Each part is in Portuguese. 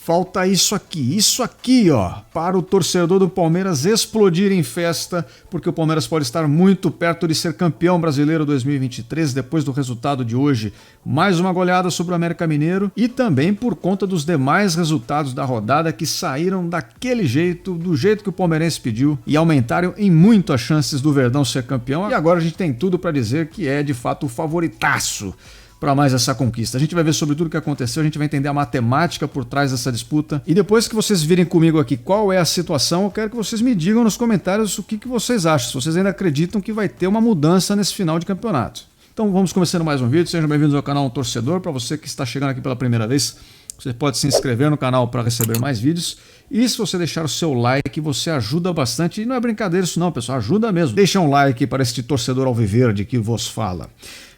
Falta isso aqui, ó, para o torcedor do Palmeiras explodir em festa, porque o Palmeiras pode estar muito perto de ser campeão brasileiro 2023, depois do resultado de hoje. Mais uma goleada sobre o América Mineiro e também por conta dos demais resultados da rodada que saíram daquele jeito, do jeito que o palmeirense pediu e aumentaram em muito as chances do Verdão ser campeão. E agora a gente tem tudo para dizer que é de fato o favoritaço para mais essa conquista. A gente vai ver sobre tudo o que aconteceu, a gente vai entender a matemática por trás dessa disputa. E depois que vocês virem comigo aqui qual é a situação, eu quero que vocês me digam nos comentários o que vocês acham, se vocês ainda acreditam que vai ter uma mudança nesse final de campeonato. Então vamos começando mais um vídeo, sejam bem-vindos ao canal Um Torcedor. Para você que está chegando aqui pela primeira vez, você pode se inscrever no canal para receber mais vídeos. E se você deixar o seu like, você ajuda bastante. E não é brincadeira isso não, pessoal, ajuda mesmo. Deixa um like para este torcedor alviverde que vos fala.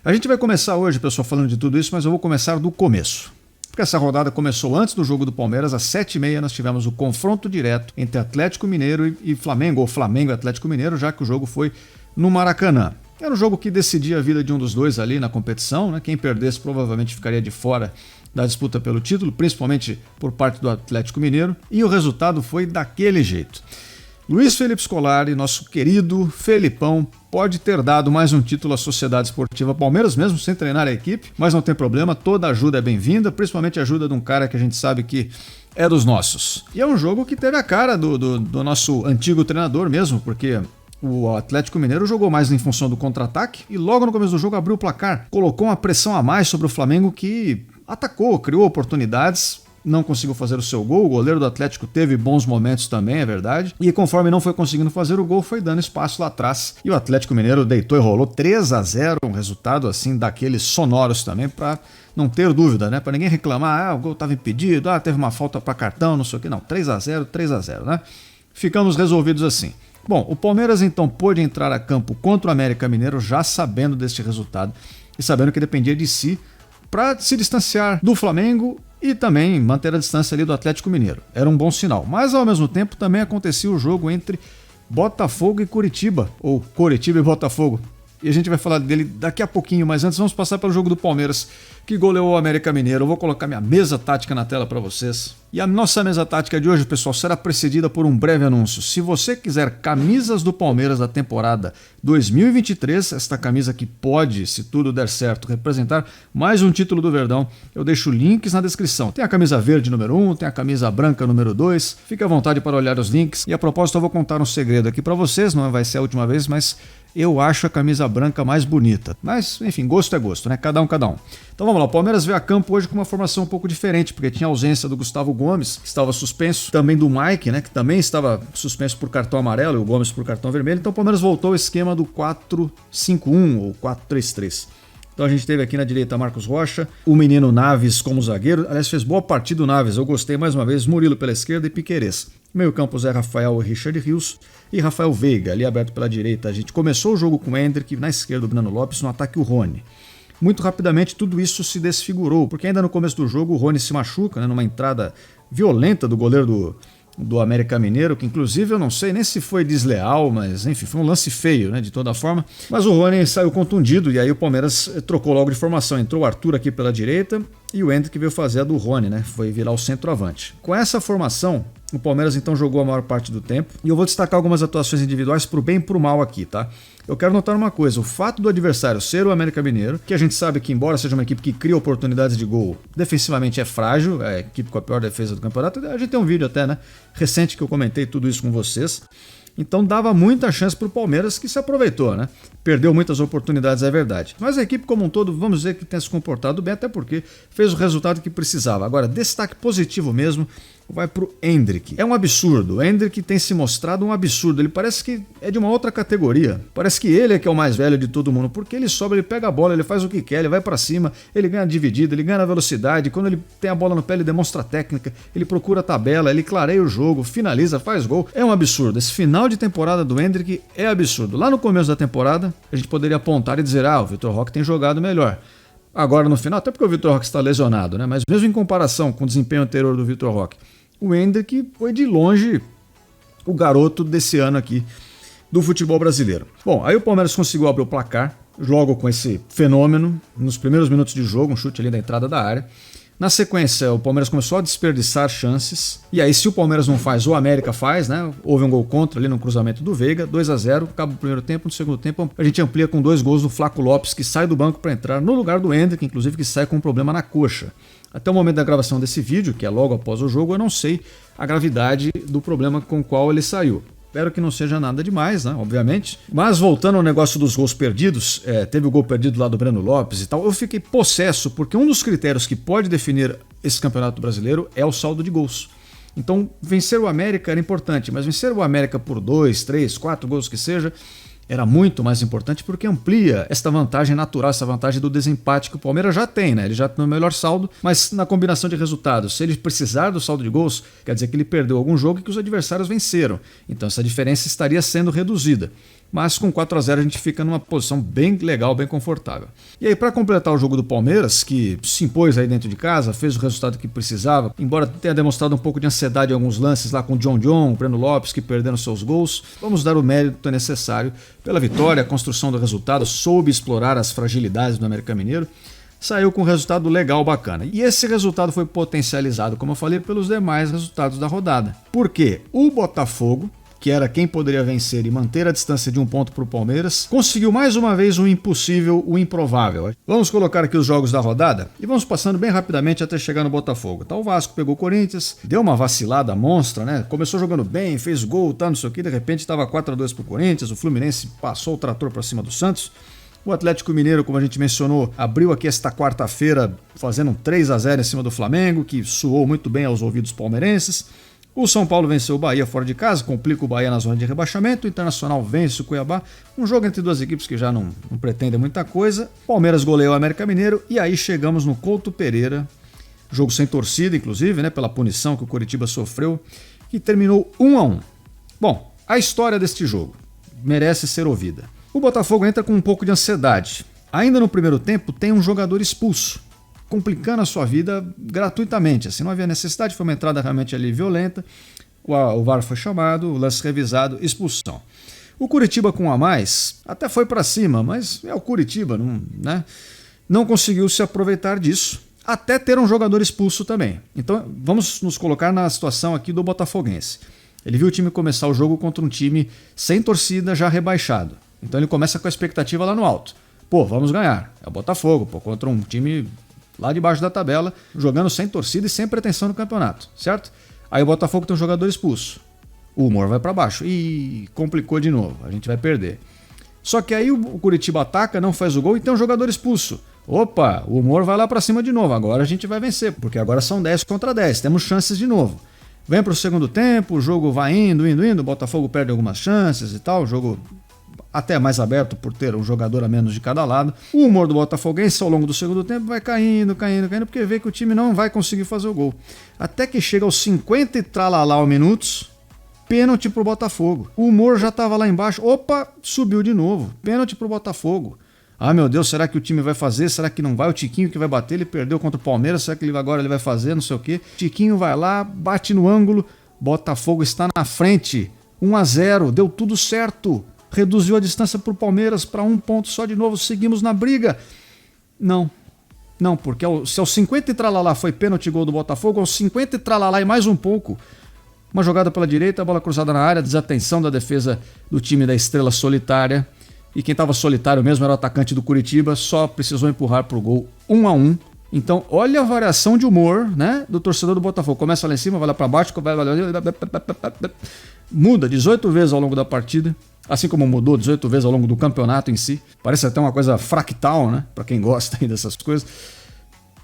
A gente vai começar hoje, pessoal, falando de tudo isso, mas eu vou começar do começo. Porque essa rodada começou antes do jogo do Palmeiras, às 7h30 nós tivemos o confronto direto entre Atlético Mineiro e Flamengo, ou Flamengo e Atlético Mineiro, já que o jogo foi no Maracanã. Era um jogo que decidia a vida de um dos dois ali na competição, né? Quem perdesse provavelmente ficaria de fora da disputa pelo título, principalmente por parte do Atlético Mineiro, e o resultado foi daquele jeito. Luiz Felipe Scolari, nosso querido Felipão, pode ter dado mais um título à Sociedade Esportiva Palmeiras, mesmo sem treinar a equipe, mas não tem problema, toda ajuda é bem-vinda, principalmente a ajuda de um cara que a gente sabe que é dos nossos. E é um jogo que teve a cara do nosso antigo treinador mesmo, porque o Atlético Mineiro jogou mais em função do contra-ataque e logo no começo do jogo abriu o placar, colocou uma pressão a mais sobre o Flamengo que atacou, criou oportunidades, não conseguiu fazer o seu gol, o goleiro do Atlético teve bons momentos também, é verdade, e conforme não foi conseguindo fazer o gol, foi dando espaço lá atrás, e o Atlético Mineiro deitou e rolou 3-0, um resultado assim daqueles sonoros também, para não ter dúvida, né, para ninguém reclamar, o gol estava impedido, teve uma falta para cartão, não sei o que, não, 3-0, né, ficamos resolvidos assim. Bom, o Palmeiras então pôde entrar a campo contra o América Mineiro já sabendo deste resultado e sabendo que dependia de si para se distanciar do Flamengo e também manter a distância ali do Atlético Mineiro. Era um bom sinal, mas ao mesmo tempo também acontecia o jogo entre Botafogo e Curitiba, ou Coritiba e Botafogo. E a gente vai falar dele daqui a pouquinho, mas antes vamos passar pelo jogo do Palmeiras, que goleou o América Mineiro. Eu vou colocar minha mesa tática na tela para vocês. E a nossa mesa tática de hoje, pessoal, será precedida por um breve anúncio. Se você quiser camisas do Palmeiras da temporada 2023, esta camisa que pode, se tudo der certo, representar mais um título do Verdão, eu deixo links na descrição. Tem a camisa verde número 1, tem a camisa branca número 2. Fique à vontade para olhar os links. E a propósito, eu vou contar um segredo aqui para vocês, não vai ser a última vez, mas eu acho a camisa branca mais bonita. Mas, enfim, gosto é gosto, né? Cada um. Então vamos lá, o Palmeiras veio a campo hoje com uma formação um pouco diferente, porque tinha a ausência do Gustavo Gomes, que estava suspenso, também do Mike, né, que também estava suspenso por cartão amarelo, e o Gomes por cartão vermelho. Então o Palmeiras voltou ao esquema do 4-5-1 ou 4-3-3. Então a gente teve aqui na direita Marcos Rocha, o menino Naves como zagueiro, aliás fez boa partida o Naves, eu gostei mais uma vez, Murilo pela esquerda e Piquerez. Meio campo Zé Rafael e Richard Rios e Rafael Veiga, ali aberto pela direita. A gente começou o jogo com o Hendrick, na esquerda o Breno Lopes, no ataque o Rony. Muito rapidamente tudo isso se desfigurou, porque ainda no começo do jogo o Rony se machuca, né, numa entrada violenta do goleiro do América Mineiro, que inclusive eu não sei nem se foi desleal, mas enfim, foi um lance feio, né, de toda forma. Mas o Rony saiu contundido e aí o Palmeiras trocou logo de formação. Entrou o Arthur aqui pela direita e o Hendrick veio fazer a do Rony, né, foi virar o centroavante. Com essa formação, o Palmeiras então jogou a maior parte do tempo e eu vou destacar algumas atuações individuais pro bem e pro mal aqui, tá? Eu quero notar uma coisa, o fato do adversário ser o América Mineiro, que a gente sabe que embora seja uma equipe que cria oportunidades de gol, defensivamente é frágil, é a equipe com a pior defesa do campeonato, a gente tem um vídeo até, né, recente que eu comentei tudo isso com vocês. Então dava muita chance para o Palmeiras, que se aproveitou, né? Perdeu muitas oportunidades, é verdade. Mas a equipe como um todo, vamos dizer que tem se comportado bem, até porque fez o resultado que precisava. Agora, destaque positivo mesmo vai pro Hendrick. É um absurdo. O Hendrick tem se mostrado um absurdo. Ele parece que é de uma outra categoria. Parece que ele é que é o mais velho de todo mundo, porque ele sobe, ele pega a bola, ele faz o que quer, ele vai para cima, ele ganha dividida, ele ganha na velocidade. Quando ele tem a bola no pé, ele demonstra técnica, ele procura a tabela, ele clareia o jogo, finaliza, faz gol. É um absurdo. Esse final de temporada do Hendrick é absurdo. Lá no começo da temporada, a gente poderia apontar e dizer, o Vitor Roque tem jogado melhor. Agora no final, até porque o Vitor Roque está lesionado, né? Mas mesmo em comparação com o desempenho anterior do Vitor Roque, o Hendrick foi de longe o garoto desse ano aqui do futebol brasileiro. Bom, aí o Palmeiras conseguiu abrir o placar, logo com esse fenômeno, nos primeiros minutos de jogo, um chute ali da entrada da área. Na sequência, o Palmeiras começou a desperdiçar chances. E aí, se o Palmeiras não faz, o América faz, né? Houve um gol contra ali no cruzamento do Veiga, 2-0, acaba o primeiro tempo. No segundo tempo, a gente amplia com 2 gols do Flaco Lopes, que sai do banco para entrar no lugar do Endrick, inclusive que sai com um problema na coxa. Até o momento da gravação desse vídeo, que é logo após o jogo, eu não sei a gravidade do problema com o qual ele saiu. Espero que não seja nada demais, né? Obviamente. Mas voltando ao negócio dos gols perdidos, teve o gol perdido lá do Breno Lopes e tal, eu fiquei possesso, porque um dos critérios que pode definir esse campeonato brasileiro é o saldo de gols. Então, vencer o América era importante, mas vencer o América por 2, 3, 4 gols que seja, era muito mais importante porque amplia esta vantagem natural, essa vantagem do desempate que o Palmeiras já tem, né? Ele já tem o melhor saldo, mas na combinação de resultados, se ele precisar do saldo de gols, quer dizer que ele perdeu algum jogo e que os adversários venceram. Então essa diferença estaria sendo reduzida. Mas com 4-0 a gente fica numa posição bem legal, bem confortável. E aí, para completar o jogo do Palmeiras, que se impôs aí dentro de casa, fez o resultado que precisava, embora tenha demonstrado um pouco de ansiedade em alguns lances lá com o John, o Breno Lopes, que perderam seus gols, vamos dar o mérito necessário pela vitória, a construção do resultado, soube explorar as fragilidades do América Mineiro, saiu com um resultado legal, bacana. E esse resultado foi potencializado, como eu falei, pelos demais resultados da rodada. Por quê? O Botafogo, que era quem poderia vencer e manter a distância de 1 ponto para o Palmeiras, conseguiu mais uma vez o impossível, o improvável. Vamos colocar aqui os jogos da rodada e vamos passando bem rapidamente até chegar no Botafogo. Tá, o Vasco pegou o Corinthians, deu uma vacilada monstra, né? Começou jogando bem, fez gol, tá, não sei o que, de repente estava 4-2 para o Corinthians, o Fluminense passou o trator para cima do Santos. O Atlético Mineiro, como a gente mencionou, abriu aqui esta quarta-feira fazendo um 3-0 em cima do Flamengo, que soou muito bem aos ouvidos palmeirenses. O São Paulo venceu o Bahia fora de casa, complica o Bahia na zona de rebaixamento. O Internacional vence o Cuiabá. Um jogo entre duas equipes que já não pretendem muita coisa. Palmeiras goleou o América Mineiro e aí chegamos no Couto Pereira. Jogo sem torcida, inclusive, né, pela punição que o Coritiba sofreu, que terminou 1-1. Bom, a história deste jogo merece ser ouvida. O Botafogo entra com um pouco de ansiedade. Ainda no primeiro tempo tem um jogador expulso, complicando a sua vida gratuitamente. Assim, não havia necessidade, foi uma entrada realmente ali violenta, o VAR foi chamado, o lance revisado, expulsão. O Coritiba com um a mais até foi para cima, mas é o Coritiba, não conseguiu se aproveitar disso, até ter um jogador expulso também. Então vamos nos colocar na situação aqui do botafoguense. Ele viu o time começar o jogo contra um time sem torcida, já rebaixado. Então ele começa com a expectativa lá no alto. Pô, vamos ganhar. É o Botafogo, contra um time lá debaixo da tabela, jogando sem torcida e sem pretensão no campeonato, certo? Aí o Botafogo tem um jogador expulso. O humor vai para baixo. Ih, complicou de novo, a gente vai perder. Só que aí o Coritiba ataca, não faz o gol e tem um jogador expulso. Opa, o humor vai lá para cima de novo, agora a gente vai vencer, porque agora são 10 contra 10, temos chances de novo. Vem para o segundo tempo, o jogo vai indo, o Botafogo perde algumas chances e tal, o jogo até mais aberto por ter um jogador a menos de cada lado. O humor do botafoguense ao longo do segundo tempo vai caindo, porque vê que o time não vai conseguir fazer o gol. Até que chega aos 50 e tralalá minutos, pênalti pro Botafogo. O humor já estava lá embaixo, opa, subiu de novo, pênalti pro Botafogo. Ah, meu Deus, será que o time vai fazer? Será que não vai? O Tiquinho que vai bater, ele perdeu contra o Palmeiras, será que agora ele vai fazer? Não sei o quê. Tiquinho vai lá, bate no ângulo, Botafogo está na frente, 1-0, deu tudo certo. Reduziu a distância para o Palmeiras para 1 ponto só de novo, seguimos na briga. Não, porque se aos 50 e tralalá foi pênalti gol do Botafogo, aos 50 e tralalá e mais um pouco, uma jogada pela direita, bola cruzada na área, desatenção da defesa do time da Estrela Solitária, e quem estava solitário mesmo era o atacante do Coritiba, só precisou empurrar para o gol 1-1. Então, olha a variação de humor, né, do torcedor do Botafogo. Começa lá em cima, vai lá para baixo, muda 18 vezes ao longo da partida, assim como mudou 18 vezes ao longo do campeonato em si. Parece até uma coisa fractal, né, para quem gosta aí dessas coisas.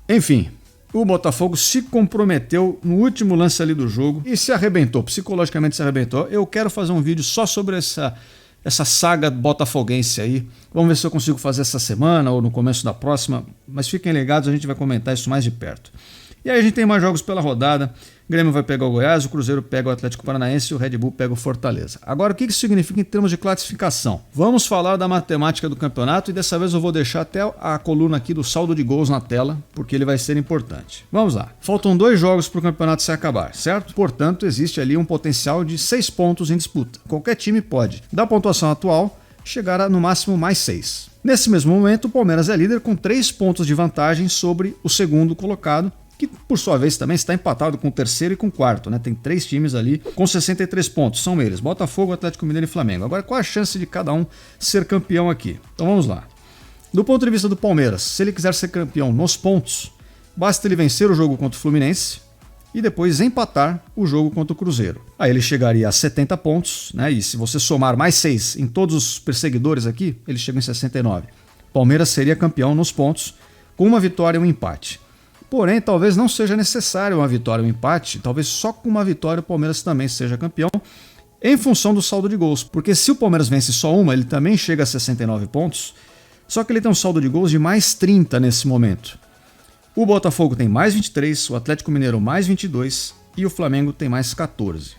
Enfim, o Botafogo se comprometeu no último lance ali do jogo e se arrebentou, psicologicamente se arrebentou. Eu quero fazer um vídeo só sobre essa saga botafoguense aí. Vamos ver se eu consigo fazer essa semana ou no começo da próxima, mas fiquem ligados, a gente vai comentar isso mais de perto. E aí a gente tem mais jogos pela rodada. O Grêmio vai pegar o Goiás, o Cruzeiro pega o Atlético Paranaense e o Red Bull pega o Fortaleza. Agora, o que isso significa em termos de classificação? Vamos falar da matemática do campeonato e dessa vez eu vou deixar até a coluna aqui do saldo de gols na tela, porque ele vai ser importante. Vamos lá. Faltam 2 jogos para o campeonato se acabar, certo? Portanto, existe ali um potencial de 6 pontos em disputa. Qualquer time pode, da pontuação atual, chegar a no máximo mais 6. Nesse mesmo momento, o Palmeiras é líder com 3 pontos de vantagem sobre o segundo colocado, que por sua vez também está empatado com o terceiro e com o quarto, né? Tem 3 times ali com 63 pontos, são eles, Botafogo, Atlético Mineiro e Flamengo. Agora, qual a chance de cada um ser campeão aqui? Então vamos lá. Do ponto de vista do Palmeiras, se ele quiser ser campeão nos pontos, basta ele vencer o jogo contra o Fluminense e depois empatar o jogo contra o Cruzeiro. Aí ele chegaria a 70 pontos, né? E se você somar mais 6 em todos os perseguidores aqui, ele chega em 69. Palmeiras seria campeão nos pontos com uma vitória e um empate. Porém, talvez não seja necessário uma vitória ou um empate, talvez só com uma vitória o Palmeiras também seja campeão, em função do saldo de gols. Porque se o Palmeiras vence só uma, ele também chega a 69 pontos, só que ele tem um saldo de gols de mais 30 nesse momento. O Botafogo tem mais 23, o Atlético Mineiro mais 22 e o Flamengo tem mais 14.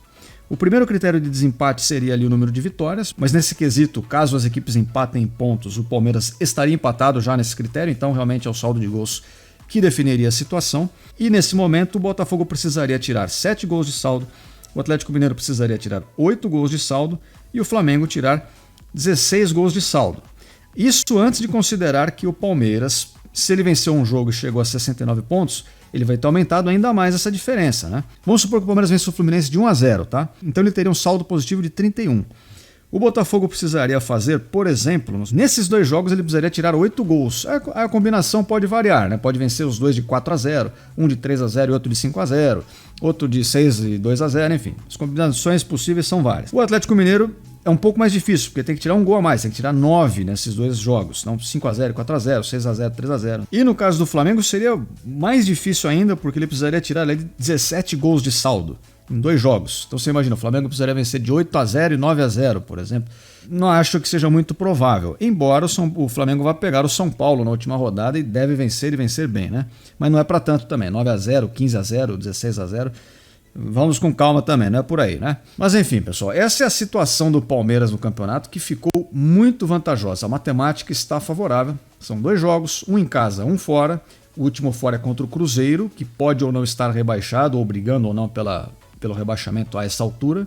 O primeiro critério de desempate seria ali o número de vitórias, mas nesse quesito, caso as equipes empatem em pontos, o Palmeiras estaria empatado já nesse critério, então realmente é o saldo de gols que definiria a situação. E nesse momento o Botafogo precisaria tirar 7 gols de saldo, o Atlético Mineiro precisaria tirar 8 gols de saldo e o Flamengo tirar 16 gols de saldo. Isso antes de considerar que o Palmeiras, se ele venceu um jogo e chegou a 69 pontos, ele vai ter aumentado ainda mais essa diferença, né? Vamos supor que o Palmeiras venceu o Fluminense de 1-0, tá? Então ele teria um saldo positivo de 31. O Botafogo precisaria fazer, por exemplo, nesses 2 jogos ele precisaria tirar 8 gols. A combinação pode variar, né? Pode vencer os 2 de 4-0, um de 3-0 e outro de 5-0, outro de 6 e 2-0, enfim. As combinações possíveis são várias. O Atlético Mineiro é um pouco mais difícil, porque tem que tirar um gol a mais, tem que tirar 9 nesses 2 jogos, não 5-0, 4-0, 6-0, 3-0. E no caso do Flamengo seria mais difícil ainda, porque ele precisaria tirar ali 17 gols de saldo em 2 jogos. Então você imagina, o Flamengo precisaria vencer de 8-0 e 9-0, por exemplo. Não acho que seja muito provável, embora o Flamengo vá pegar o São Paulo na última rodada e deve vencer e vencer bem, né? Mas não é para tanto também, 9-0, 15-0, 16-0. Vamos com calma também, não é por aí, né? Mas enfim, pessoal, essa é a situação do Palmeiras no campeonato, que ficou muito vantajosa. A matemática está favorável. São 2 jogos, um em casa, um fora. O último fora é contra o Cruzeiro, que pode ou não estar rebaixado, ou brigando ou não pelo rebaixamento a essa altura.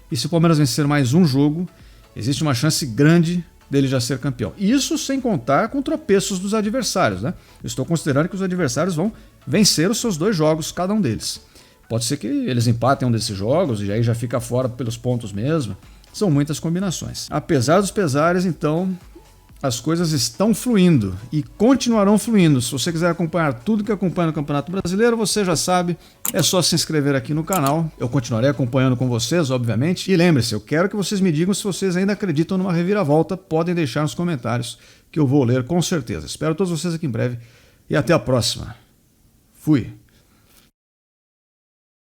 E se o Palmeiras vencer mais um jogo, existe uma chance grande dele já ser campeão. Isso sem contar com tropeços dos adversários, né? Eu estou considerando que os adversários vão vencer os seus 2 jogos, cada um deles. Pode ser que eles empatem um desses jogos e aí já fica fora pelos pontos mesmo. São muitas combinações. Apesar dos pesares, então, as coisas estão fluindo e continuarão fluindo. Se você quiser acompanhar tudo que acompanha no Campeonato Brasileiro, você já sabe, é só se inscrever aqui no canal. Eu continuarei acompanhando com vocês, obviamente. E lembre-se, eu quero que vocês me digam se vocês ainda acreditam numa reviravolta. Podem deixar nos comentários que eu vou ler com certeza. Espero todos vocês aqui em breve e até a próxima. Fui!